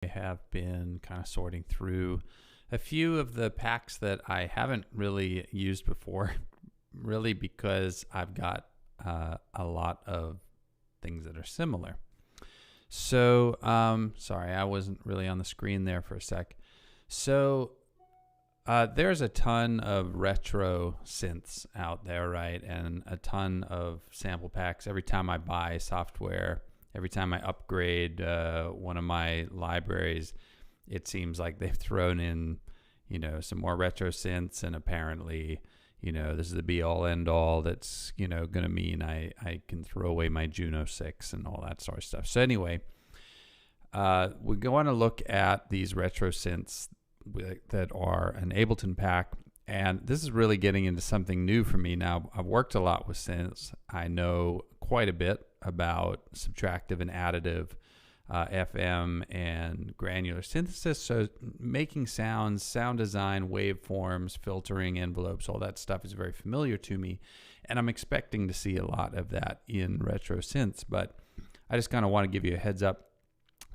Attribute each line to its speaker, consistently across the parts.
Speaker 1: I have been kind of sorting through a few of the packs that I haven't really used before, really because I've got a lot of things that are similar. So, sorry, I wasn't really on the screen there for a sec. So, there's a ton of retro synths out there, right? And a ton of sample packs. Every time I buy software, every time I upgrade one of my libraries, it seems like they've thrown in, some more retro synths, and apparently, this is the be-all, end-all that's, going to mean I can throw away my Juno 6 and all that sort of stuff. So anyway, we're going to look at these retro synths that are an Ableton pack, and this is really getting into something new for me. Now, I've worked a lot with synths. I know quite a bit about subtractive and additive, FM and granular synthesis, so making sounds, sound design, waveforms, filtering, envelopes, all that stuff is very familiar to me, and I'm expecting to see a lot of that in retro synths, but I just kind of want to give you a heads up.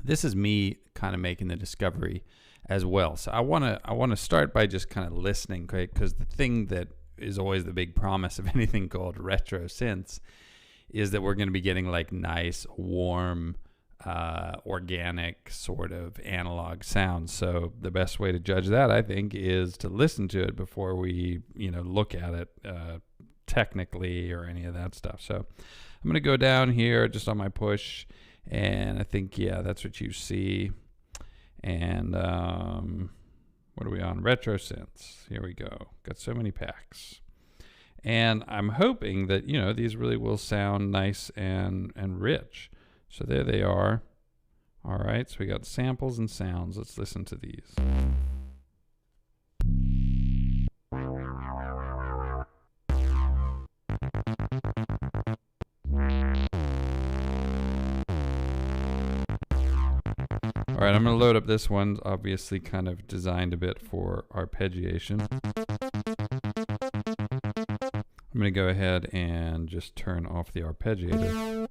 Speaker 1: This is me kind of making the discovery as well. So I want to start by just kind of listening, right? Because the thing that is always the big promise of anything called retro synths is that we're going to be getting like nice, warm, organic sort of analog sounds. So the best way to judge that, I think, is to listen to it before we, look at it technically or any of that stuff. So I'm going to go down here just on my push, and I think, yeah, that's what you see. And what are we on? Retro synths. Here we go. Got so many packs. And I'm hoping that, these really will sound nice and rich. So there they are. All right, so we got samples and sounds. Let's listen to these. All right, I'm going to load up this one. Obviously kind of designed a bit for arpeggiation. I'm going to go ahead and just turn off the arpeggiator.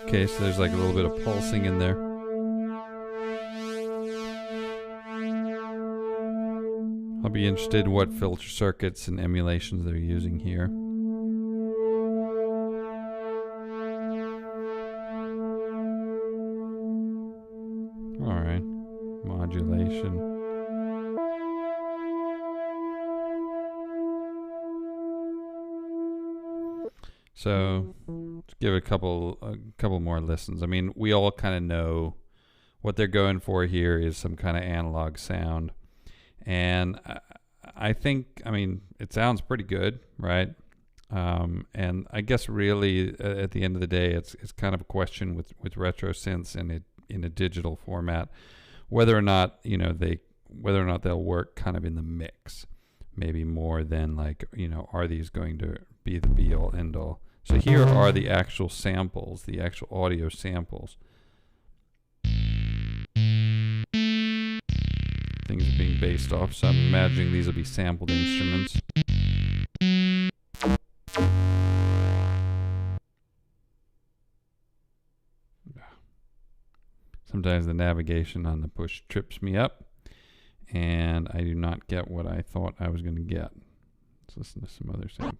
Speaker 1: Okay, so there's like a little bit of pulsing in there. I'll be interested in what filter circuits and emulations they're using here. All right, modulation. So let's give it a couple more listens. I mean, we all kind of know what they're going for here is some kind of analog sound. And I think, it sounds pretty good, right? And I guess really at the end of the day, it's kind of a question with retro synths in a digital format, whether or not they'll work kind of in the mix, maybe more than like, are these going to be the be all end all? So here are the actual samples, the actual audio samples. Things are being based off, so I'm imagining these will be sampled instruments. Sometimes the navigation on the push trips me up, and I do not get what I thought I was going to get. Let's listen to some other samples.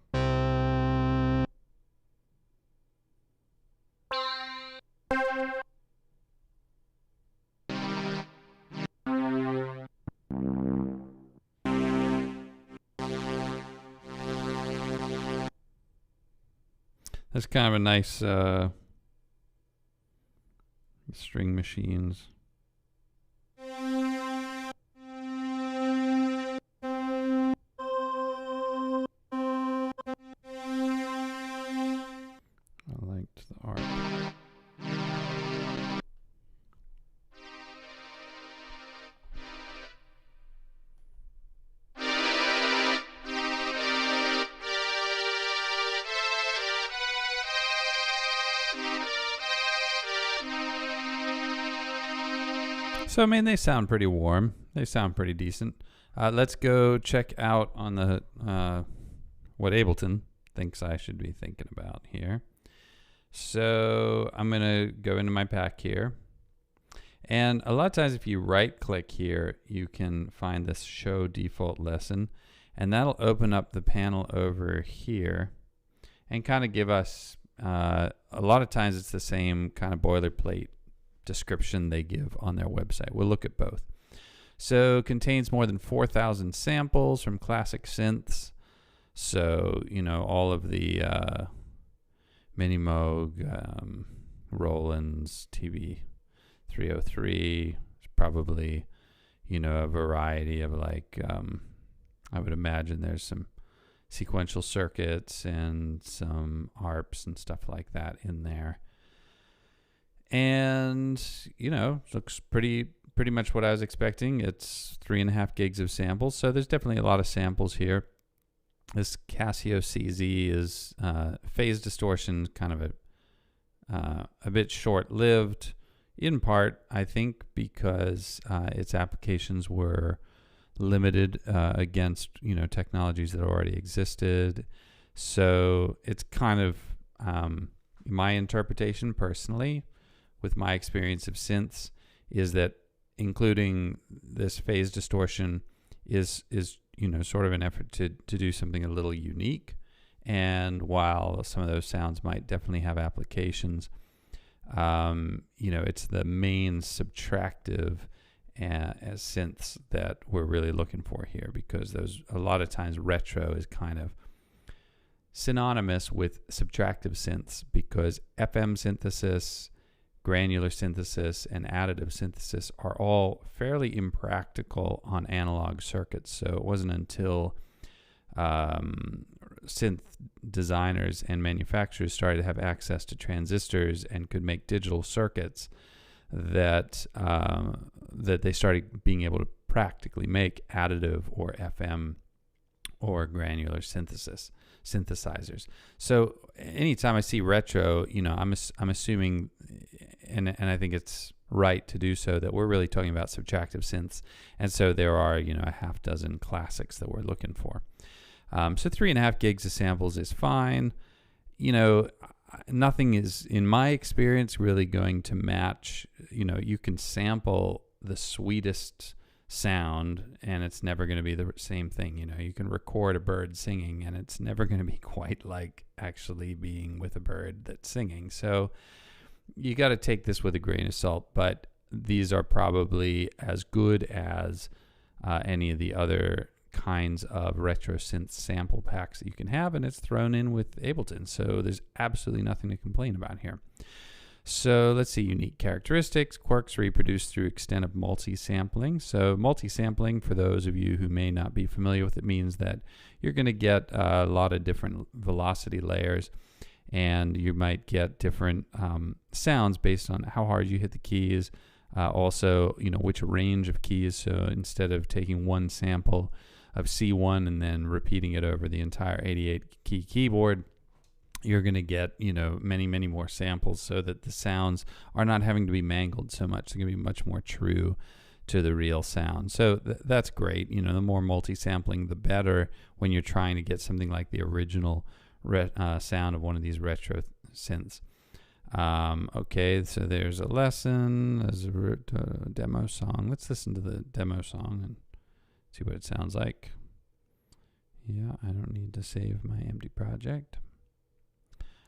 Speaker 1: That's kind of a nice string machines. I liked the art. So, they sound pretty warm. They sound pretty decent. Let's go check out on the what Ableton thinks I should be thinking about here. So I'm going to go into my pack here. And a lot of times if you right click here, you can find this show default lesson, and that'll open up the panel over here and kind of give us, a lot of times it's the same kind of boilerplate description they give on their website. We'll look at both. So contains more than 4,000 samples from classic synths. So, you know, all of the Mini Moog, Roland's, TB303, probably, you know, a variety of like, I would imagine there's some sequential circuits and some ARPs and stuff like that in there. And, you know, looks pretty much what I was expecting. It's 3.5 gigs of samples, so there's definitely a lot of samples here. This Casio Cz is phase distortion, kind of a bit short-lived, in part, I think, because its applications were limited against, you know, technologies that already existed. So it's kind of my interpretation personally, with my experience of synths, is that including this phase distortion is you know, sort of an effort to do something a little unique. And while some of those sounds might definitely have applications, you know, it's the main subtractive as synths that we're really looking for here, because those, a lot of times retro is kind of synonymous with subtractive synths, because FM synthesis, granular synthesis, and additive synthesis are all fairly impractical on analog circuits. So it wasn't until synth designers and manufacturers started to have access to transistors and could make digital circuits that that they started being able to practically make additive or FM or granular synthesizers. So anytime I see retro, you know, I'm assuming, and I think it's right to do so, that we're really talking about subtractive synths, and so there are, you know, a half dozen classics that we're looking for. So 3.5 gigs of samples is fine. You know, nothing is, in my experience, really going to match. You know, you can sample the sweetest sound and it's never going to be the same thing. You know, you can record a bird singing and it's never going to be quite like actually being with a bird that's singing. So you got to take this with a grain of salt, but these are probably as good as any of the other kinds of retro synth sample packs that you can have, and it's thrown in with Ableton, so there's absolutely nothing to complain about here. So let's see, unique characteristics. Quirks reproduced through extent of multi-sampling. So multi-sampling, for those of you who may not be familiar with it, means that you're going to get a lot of different velocity layers, and you might get different sounds based on how hard you hit the keys. Also, you know, which range of keys. So instead of taking one sample of C1 and then repeating it over the entire 88 key keyboard, you're going to get, you know, many more samples, so that the sounds are not having to be mangled so much. They're going to be much more true to the real sound. So that's great. You know, the more multi-sampling, the better when you're trying to get something like the original sound of one of these retro synths. Okay, so there's a lesson, there's a demo song. Let's listen to the demo song and see what it sounds like. Yeah, I don't need to save my empty project.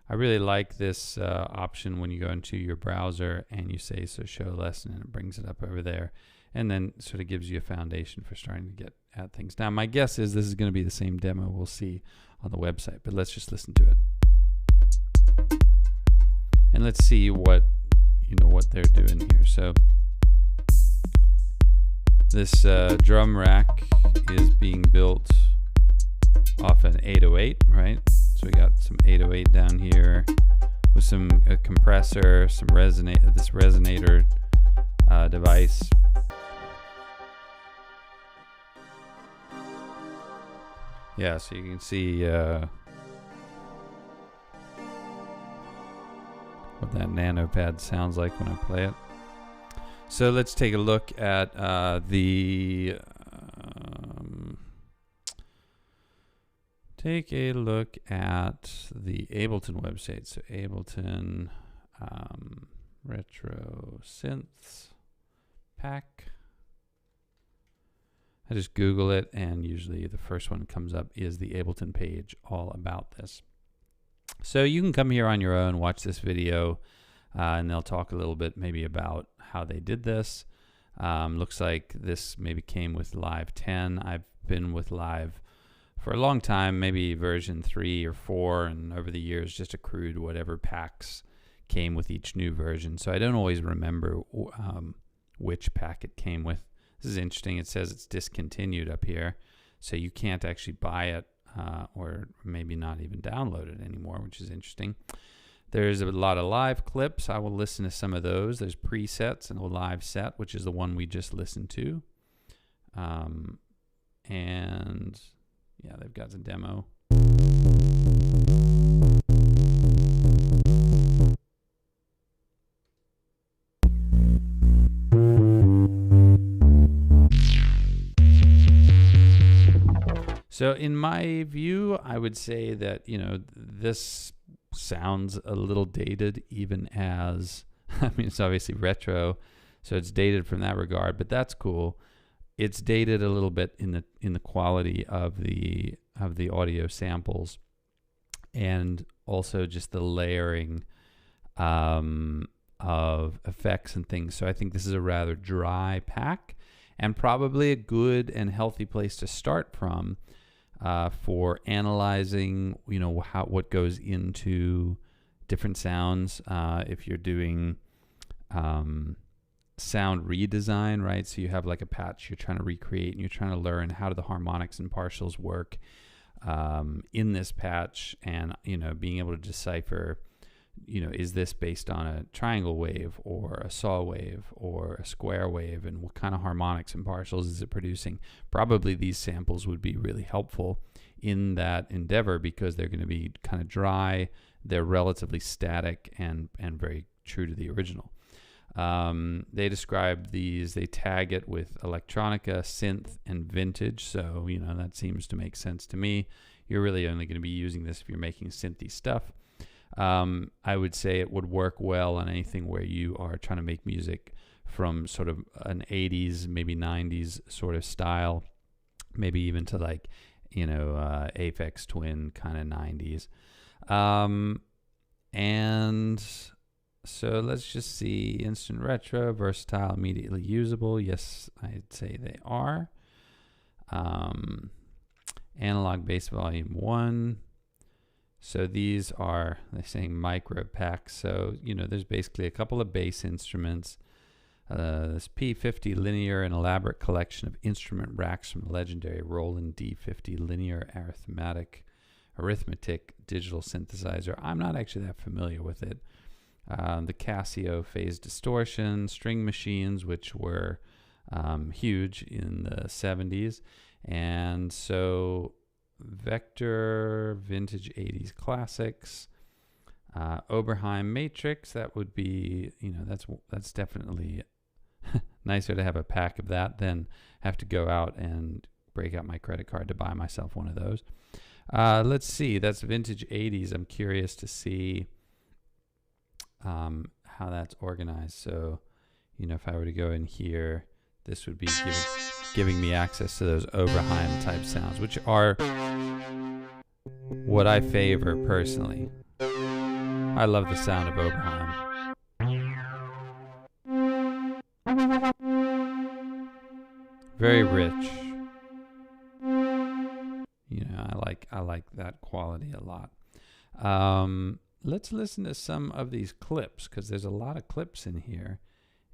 Speaker 1: I really like this option when you go into your browser and you say, so show lesson, and it brings it up over there, and then sort of gives you a foundation for starting to get at things. Now, my guess is this is going to be the same demo we'll see on the website, but let's just listen to it. And let's see what, you know, what they're doing here. So this drum rack is being built off an 808, right? So we got some 808 down here with some compressor, some this resonator device. Yeah, so you can see what that nano pad sounds like when I play it. So let's take a look at the take a look at the Ableton website. So Ableton Retro Synths pack. I just Google it, and usually the first one that comes up is the Ableton page all about this. So you can come here on your own, watch this video, and they'll talk a little bit maybe about how they did this. Looks like this maybe came with Live 10. I've been with Live for a long time, maybe version 3 or 4, and over the years just accrued whatever packs came with each new version. So I don't always remember which pack it came with. This is interesting. It says it's discontinued up here, so you can't actually buy it or maybe not even download it anymore, which is interesting. There's a lot of live clips. I will listen to some of those. There's presets and a live set, which is the one we just listened to. And yeah, they've got the demo. So in my view, I would say that, you know, this sounds a little dated, even as, I mean, it's obviously retro, so it's dated from that regard, but that's cool. It's dated a little bit in the quality of the audio samples, and also just the layering of effects and things. So I think this is a rather dry pack, and probably a good and healthy place to start from for analyzing, you know, what goes into different sounds. If you're doing sound redesign, right? So you have like a patch you're trying to recreate, and you're trying to learn how do the harmonics and partials work in this patch, and, you know, being able to decipher, you know, is this based on a triangle wave or a saw wave or a square wave, and what kind of harmonics and partials is it producing? Probably these samples would be really helpful in that endeavor, because they're going to be kind of dry, they're relatively static, and very true to the original. They describe these, they tag it with electronica, synth, and vintage, so, you know, that seems to make sense to me. You're really only going to be using this if you're making synthy stuff. I would say it would work well on anything where you are trying to make music from sort of an 80s, maybe 90s sort of style, maybe even to, like, you know, Aphex Twin kind of 90s. And so let's just see. Instant retro, versatile, immediately usable. Yes, I'd say they are. Analog bass volume 1. So these are, they're saying micro packs. So, you know, there's basically a couple of bass instruments. This P50 linear, an elaborate collection of instrument racks from the legendary Roland D50 linear arithmetic digital synthesizer. I'm not actually that familiar with it. The Casio phase distortion, string machines, which were huge in the 70s. And so Vector, vintage 80s classics, Oberheim Matrix, that would be, you know, that's definitely nicer to have a pack of that than have to go out and break out my credit card to buy myself one of those. Let's see, that's vintage 80s. I'm curious to see how that's organized. So, you know, if I were to go in here, this would be giving me access to those Oberheim type sounds, which are what I favor personally. I love the sound of Oberheim. Very rich. You know, I like that quality a lot. Let's listen to some of these clips, because there's a lot of clips in here,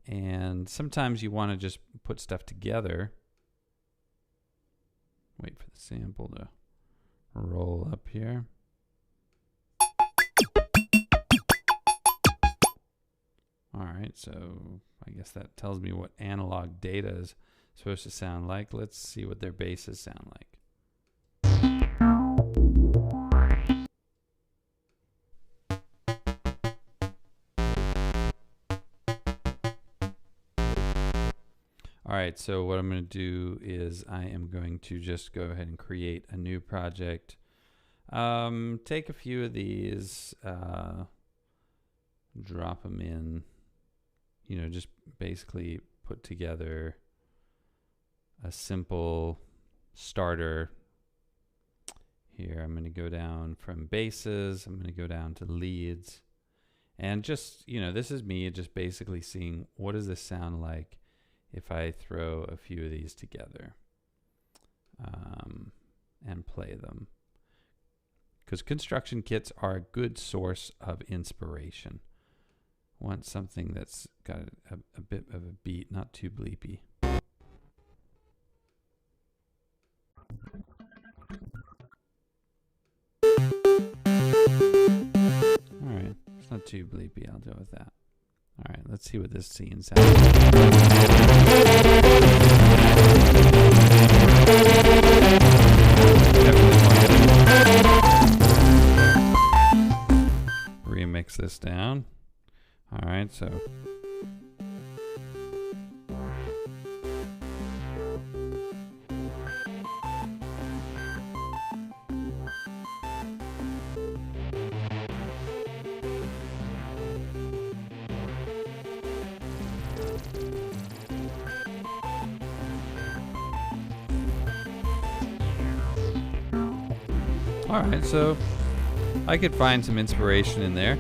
Speaker 1: and sometimes you want to just put stuff together. Wait for the sample to roll up here. All right, so I guess that tells me what analog data is supposed to sound like. Let's see what their basses sound like. All right, so what I'm going to do is I am going to just go ahead and create a new project Take a few of these, drop them in, just basically put together a simple starter. Here, I'm going to go down from basses. I'm going to go down to leads. And just, this is me just basically seeing what does this sound like if I throw a few of these together and play them. Because construction kits are a good source of inspiration. Want something that's got a bit of a beat, not too bleepy. Alright, it's not too bleepy, I'll go with that. Alright, let's see what this scene sounds like. Remix this down. Alright, so alright, so I could find some inspiration in there.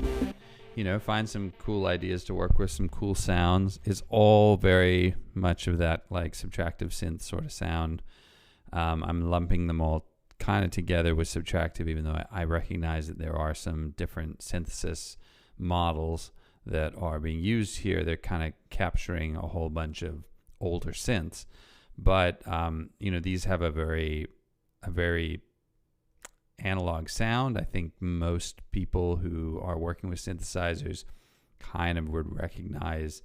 Speaker 1: Find some cool ideas to work with, some cool sounds. It's all very much of that like subtractive synth sort of sound. I'm lumping them all kind of together with subtractive, even though I recognize that there are some different synthesis models that are being used here. They're kind of capturing a whole bunch of older synths, but these have a very analog sound. I think most people who are working with synthesizers kind of would recognize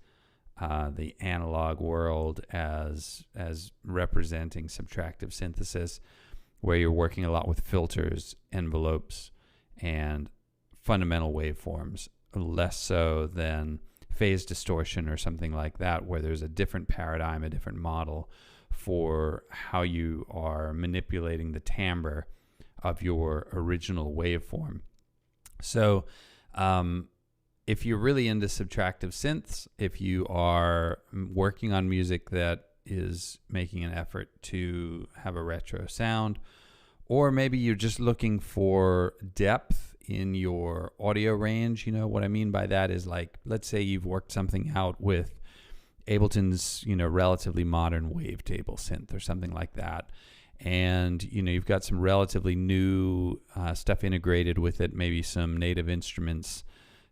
Speaker 1: the analog world as representing subtractive synthesis, where you're working a lot with filters, envelopes, and fundamental waveforms, less so than phase distortion or something like that, where there's a different paradigm, a different model for how you are manipulating the timbre of your original waveform. So if you're really into subtractive synths, if you are working on music that is making an effort to have a retro sound, or maybe you're just looking for depth in your audio range, what I mean by that is, like, let's say you've worked something out with Ableton's, relatively modern wavetable synth or something like that. And, you've got some relatively new stuff integrated with it, maybe some native instruments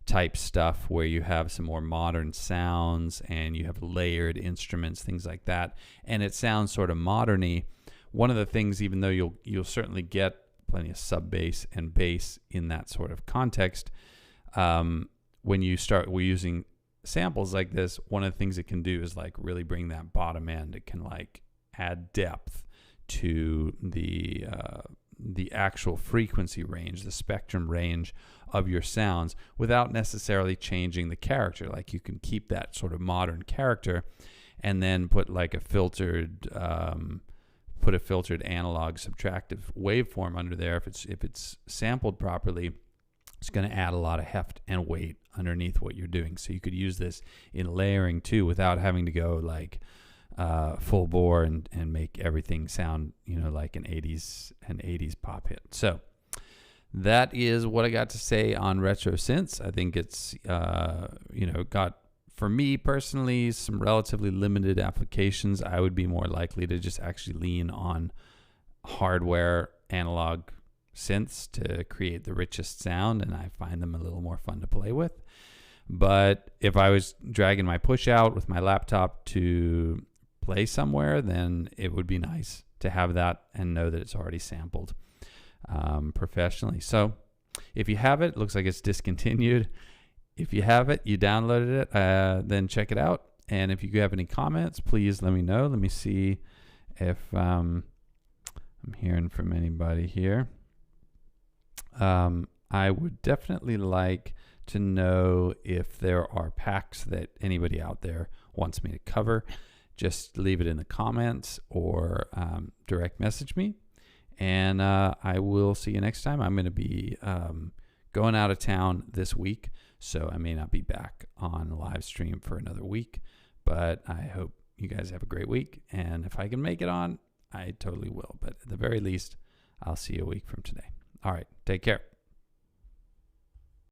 Speaker 1: type stuff where you have some more modern sounds and you have layered instruments, things like that. And it sounds sort of modern-y. One of the things, even though you'll certainly get plenty of sub bass and bass in that sort of context, when we're using samples like this, one of the things it can do is like really bring that bottom end. It can like add depth to the actual frequency range, the spectrum range of your sounds, without necessarily changing the character. Like, you can keep that sort of modern character and then put like a filtered analog subtractive waveform under there. If it's sampled properly, it's going to add a lot of heft and weight underneath what you're doing. So you could use this in layering too, without having to go like full bore and make everything sound like an 80s pop hit. So that is what I got to say on retro synths. I think it's got, for me personally, some relatively limited applications. I would be more likely to just actually lean on hardware analog synths to create the richest sound, and I find them a little more fun to play with. But if I was dragging my push out with my laptop to play somewhere, then it would be nice to have that and know that it's already sampled professionally. So if you have it, looks like it's discontinued. If you have it, you downloaded it, then check it out. And if you have any comments, please let me know. Let me see if I'm hearing from anybody here. I would definitely like to know if there are packs that anybody out there wants me to cover. Just leave it in the comments or direct message me, And I will see you next time. I'm going to be going out of town this week, so I may not be back on live stream for another week, but I hope you guys have a great week. And if I can make it on, I totally will. But at the very least, I'll see you a week from today. All right. Take care.